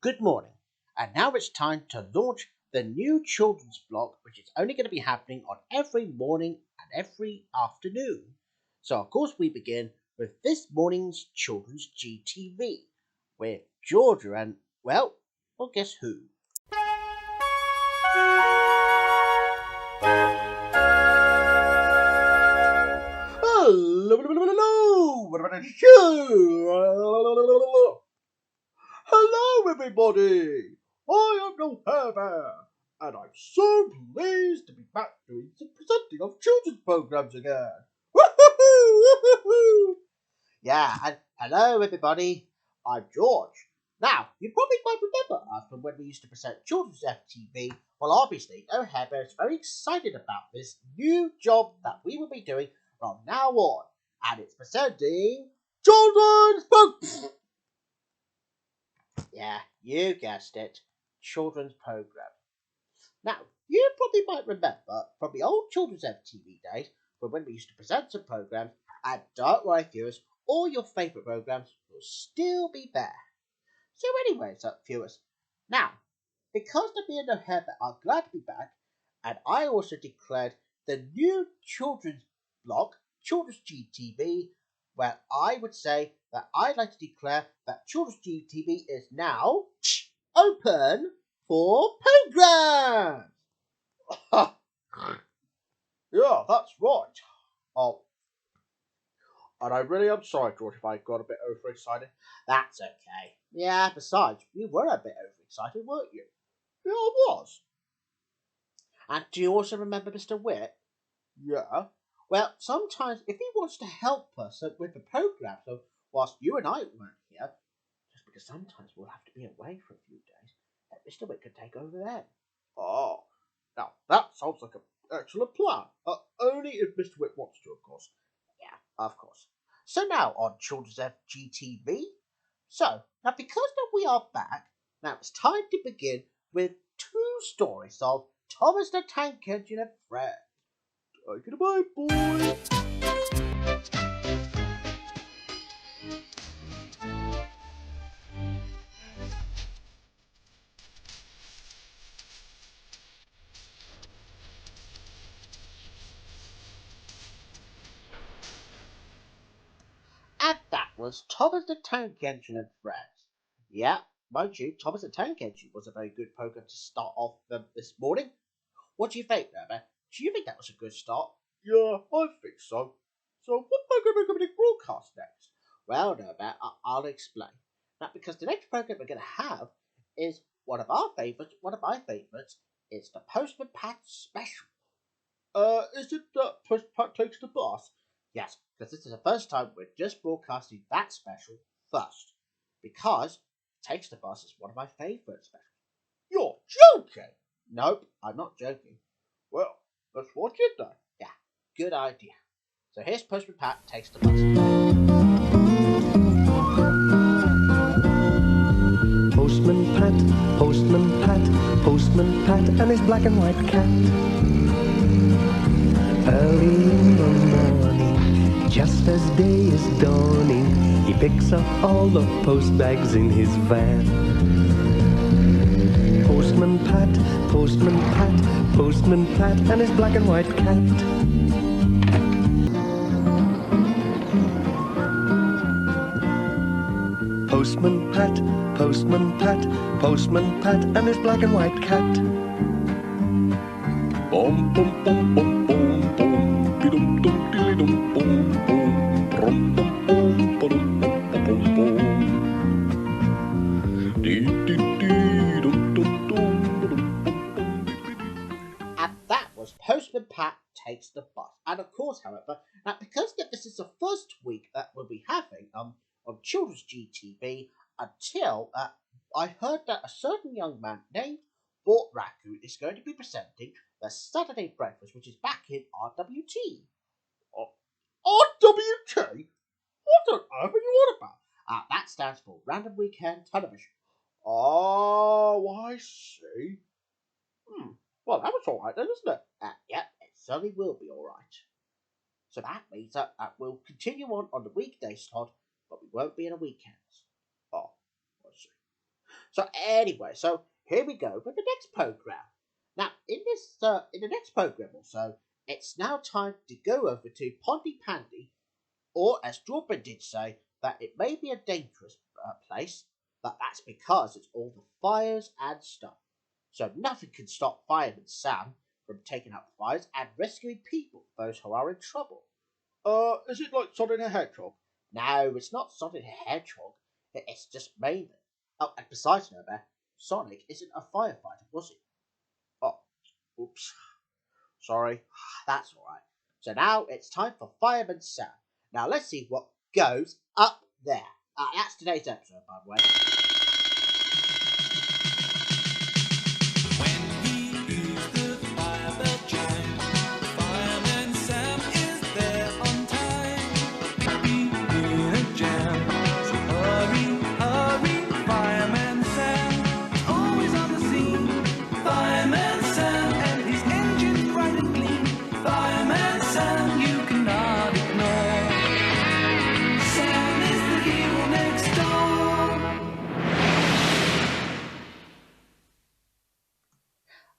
good morning. And now it's time to launch the new children's blog, which is only going to be happening on every morning and every afternoon. So, of course, we begin with this morning's children's GTV, with George and, well, guess who? Hello, everybody! I am No-Hare Bear, and I'm so pleased to be back doing some presenting of children's programs again. Woo-hoo-hoo! Yeah, and hello, everybody. I'm George. Now, you probably might remember us from when we used to present children's FTV. Well, obviously, No-Hare Bear is very excited about this new job that we will be doing from now on, and it's presenting children's programs. Yeah, you guessed it, children's program. Now, you probably might remember from the old children's FTV days from when we used to present some programs, and don't worry, viewers, all your favourite programs will still be there. So anyways, viewers, now, because of me and No-Hare Bear are glad to be back, and I also declared the new children's blog, Children's GTV, where I would say that I'd like to declare that Children's GTV is now open for programs. Yeah, that's right. Oh, and I really am sorry, George, if I got a bit overexcited. That's okay. Yeah, besides, you were a bit overexcited, weren't you? Yeah, I was. And do you also remember Mr. Witt? Yeah. Well, sometimes if he wants to help us with the program, so whilst you and I weren't here, just because sometimes we'll have to be away for a few days, Mr. Witt could take over then. Oh, now that sounds like an excellent plan. Only if Mr. Witt wants to, of course. Yeah, of course. So now on Children's FGTV. So, now because we are back, now it's time to begin with two stories of Thomas the Tank Engine and Friends. Take it away, boy. And that was Thomas the Tank Engine and Friends. Yeah, mind you, Thomas the Tank Engine was a very good program to start off this morning. What do you think, Herbert? Do you think that was a good start? Yeah, I think so. So what program are we going to broadcast next? Well, Herbert, I'll explain. Now, because the next program we're going to have is one of my favourites, is the Postman Pat Special. Is it that Postman Pat takes the bus? Yes, because this is the first time we're just broadcasting that special first. Because Takes the Bus is one of my favourite specials. You're joking! Nope, I'm not joking. Well, let's watch it then. Yeah, good idea. So here's Postman Pat Takes the Bus. Postman Pat, Postman Pat, Postman Pat and his black and white cat. Early in the morning, just as day is dawning, he picks up all the post bags in his van. Postman Pat, Postman Pat, Postman Pat and his black and white cat. Postman Pat, Postman Pat, Postman Pat and his black and white cat. Bom bom bom bom bom bom, dum dum dilly dum bom bom, brum bum bom bum bum bom. And that was Postman Pat Takes the Bus. And of course, however, now because this is the first week that we'll be having on Children's GTV until I heard that a certain young man named Bort Raccoon is going to be presenting the Saturday Breakfast, which is back in RWT. RWT? What on earth are you on about? That stands for Random Weekend Television. Oh, I see. Well, that was alright then, isn't it? Yep, it certainly will be alright. So that means that we'll continue on the weekday slot, but we won't be on the weekends. Oh, I see. So anyway, so here we go with the next program. Now, in the next program also, it's now time to go over to Pondy Pandy, or as Jordan did say, that it may be a dangerous place, but that's because it's all the fires and stuff. So nothing can stop Fireman Sam from taking out the fires and rescuing people, those who are in trouble. Is it like Sonic the Hedgehog? No, it's not Sonic the Hedgehog. It's just mainly. Oh, and besides, no, Bear, Sonic isn't a firefighter, was he? Oh, oops. Sorry. That's alright. So now it's time for Fireman Sam. Now let's see what goes up there. That's today's episode, by the way.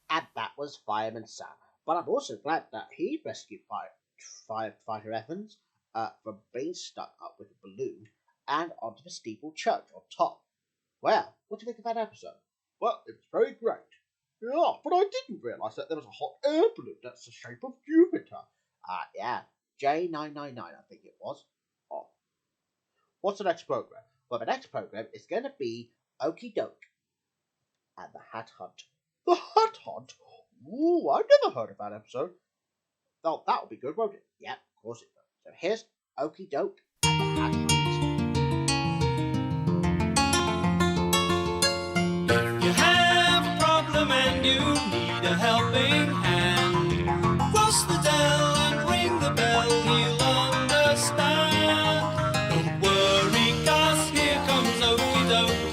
And that was Fireman Sam. But I'm also glad that he rescued Firefighter Evans from being stuck up with a balloon and onto the steeple church on top. Well, what do you think of that episode? Well, it was very great. Yeah, but I didn't realise that there was a hot air balloon that's the shape of Jupiter. Yeah, J999 I think it was. Oh. What's the next program? Well, the next program is going to be Okie Doke and the Hat Hunt. The Hat Hunt? Ooh, I've never heard of that episode. Oh, that'll be good, won't it? Yep, of course it will. So here's Okie Doke and the Hat Hunt. If you have a problem and you need a helping hand, cross the dell and ring the bell, he'll understand. Don't worry, 'cause here comes Okie Doke.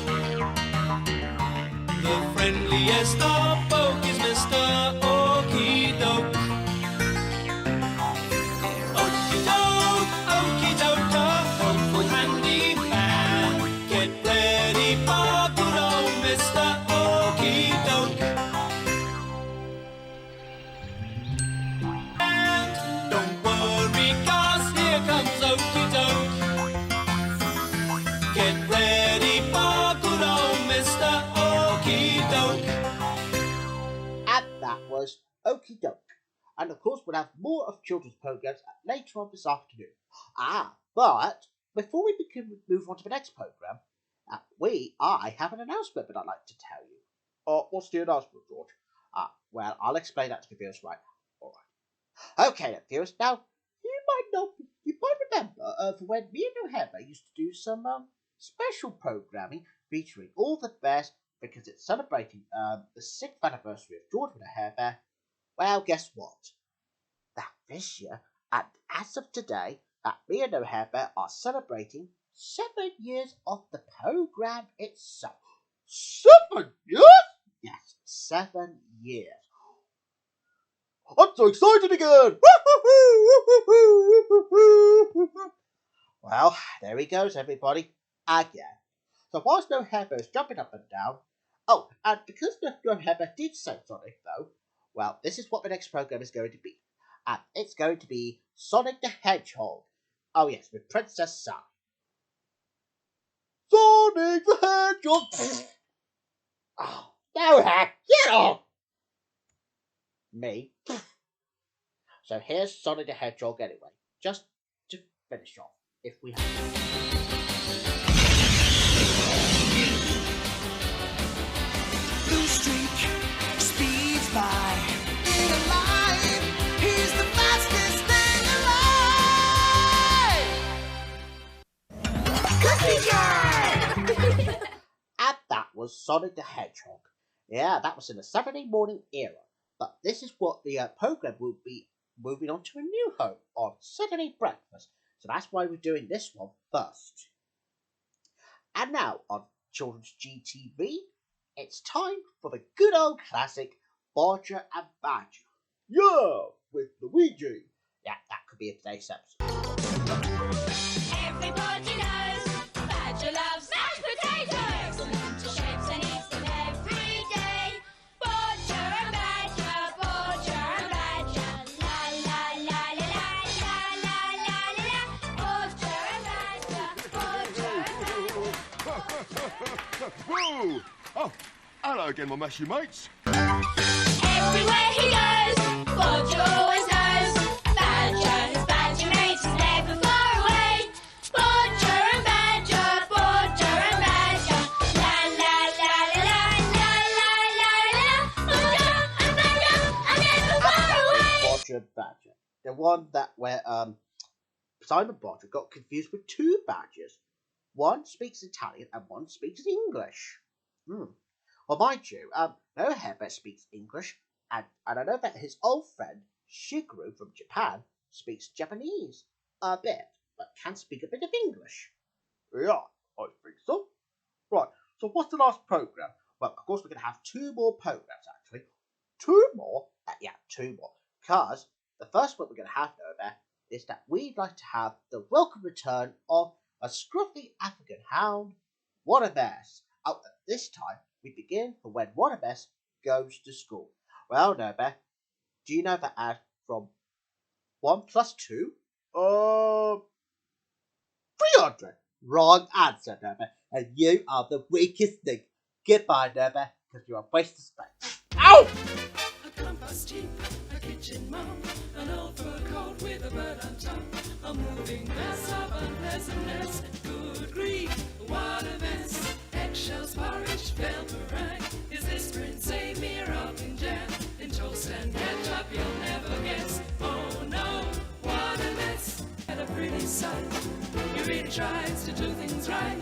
The friendliest of folk is Mr. Okie Doke. Okie Doke, a helpful handy man. Get ready for good old Mr. Okie Doke. And don't worry, 'cause here comes Okie Doke. Get ready for good old Mr. Okie Doke. And that was Okie Doke. And of course, we'll have more of children's programs later on this afternoon. But before we move on to the next program, I have an announcement that I'd like to tell you. What's the announcement, George? Well, I'll explain that to the viewers right now. All right. Okay, then, viewers. Now, you might remember for when me and No-Hare Bear used to do some special programming featuring all the bears because it's celebrating the 6th anniversary of George and No-Hare Bear. Well, guess what? That this year, and as of today, me and No-Hare Bear are celebrating 7 years of the program itself. 7 years? Yes, 7 years. I'm so excited again! Well, there he goes, everybody. Again. So whilst No-Hare Bear is jumping up and down, and because No-Hare Bear did say Sonic, though, well, this is what the next program is going to be. And it's going to be Sonic the Hedgehog. Oh, yes, with Princess Sam. Sonic the Hedgehog! Oh, No-Hare, get off! Me. So here's Sonic the Hedgehog anyway. Just to finish off, if we have to. Blue streak speeds by. In alive, he's the fastest thing alive. And that was Sonic the Hedgehog. Yeah, that was in the Saturday morning era. But this is what the program will be moving on to a new home on Saturday breakfast. So that's why we're doing this one first. And now on Children's GTV, it's time for the good old classic Bodger and Badger. Yeah, with Luigi. Yeah, that could be a today's episode. Everybody knows Badger loves mashed potatoes. Excellent shapes and he Hello again, my mushy mates. Everywhere he goes, Bodger always knows. Badger, his badger mate is never far away. Bodger and Badger, Bodger and Badger. La la la la la la la la la. Bodger and Badger are never far away. Bodger and Badger. The one that where Simon Bodger got confused with two badgers. One speaks Italian and one speaks English. Well, mind you, No-Hare Bear speaks English, and I know that his old friend Shigeru from Japan speaks Japanese a bit, but can speak a bit of English. Yeah, I think so. Right, so what's the last program? Well, of course, we're going to have two more programs, actually. Two more? Yeah, two more. Because the first one we're going to have, No-Bear, is that we'd like to have the welcome return of a scruffy African hound, What a Mess. Oh, this time, we begin for when What a Mess goes to school. Well, No-Bear, do you know the ad from 1 plus 2? 300. Wrong answer, No-Bear, and you are the weakest thing. Goodbye, No-Bear, because you're a waste of space. Ow! A compass cheap, a kitchen mom, an old fur coat with a bird on top, a moving mess of unpleasantness. Good grief, what a mess! Eggshells, porridge, bell meringue. Is this Prince Save-Me rocking jam? In toast and ketchup, you'll never guess. Oh no, what a mess! And a pretty sight. He really tries to do things right.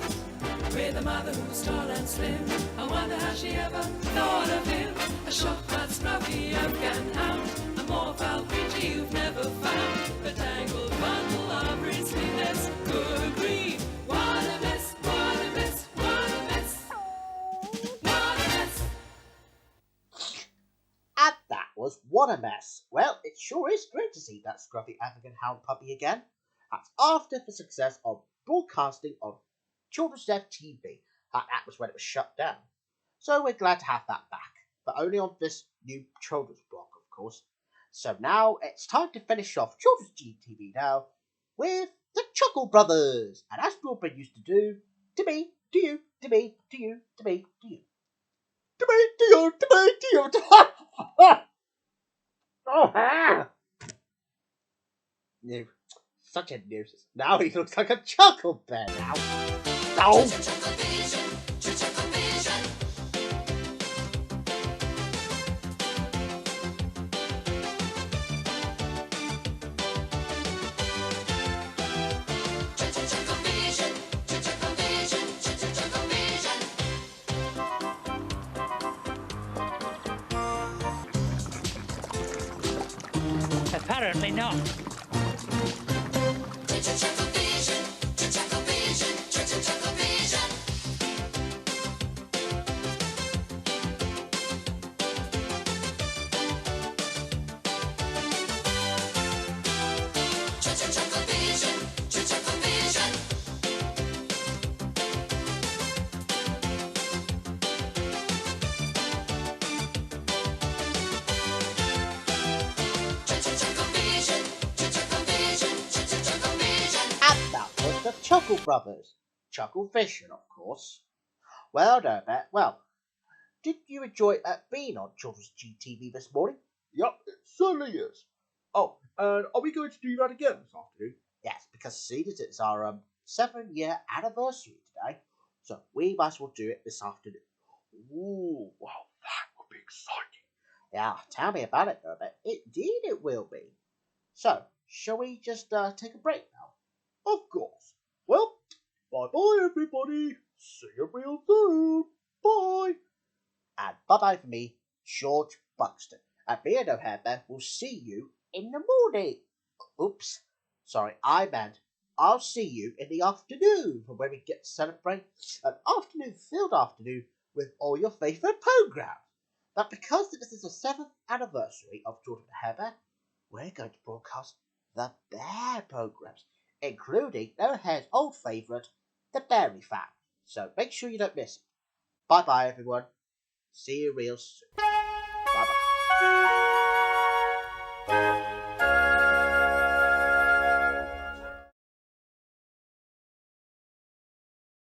With a mother who's tall and slim. I wonder how she ever thought of him. A short-cut, scruffy Afghan hound. A more foul creature you've never found. A tangled bundle of bristliness. Good grief, what a mess, what a mess, what a mess. What a mess. And that was What a Mess. Well, it sure is great to see that scruffy African hound puppy again. That's after the success of broadcasting on Children's TV. That was when it was shut down. So we're glad to have that back, but only on this new children's block, of course. So now it's time to finish off Children's GTV now with the Chuckle Brothers. And as Broadbent used to do, to me, to you, to me, to you, to me, to you. To me, to you, to me, to you, to No, such a nuisance. Now he looks like a Chuckle Bear now. No. Apparently not. Chuckle Brothers. Chuckle Vision, of course. Well, no, Bet. Well, did you enjoy being on Children's GTV this morning? Yep, it certainly is. Oh, and are we going to do that again this afternoon? Yes, because seeing as it's our 7-year anniversary today, so we might as well do it this afternoon. Ooh, wow, that would be exciting. Yeah, tell me about it, no, Bet. Indeed it will be. So, shall we just take a break now? Of course. Well, bye-bye, everybody. See you real soon. Bye. And bye-bye for me, George Buxton. And me and No-Hare Bear will see you in the morning. Oops. Sorry, I meant I'll see you in the afternoon for when we get to celebrate an afternoon-filled afternoon with all your favourite programmes. But because this is the 7th anniversary of George and No-Hare Bear, we're going to broadcast the Bear programmes, including No-Hare's old favourite, the Berry Fan. So make sure you don't miss it. Bye-bye, everyone. See you real soon. Bye-bye.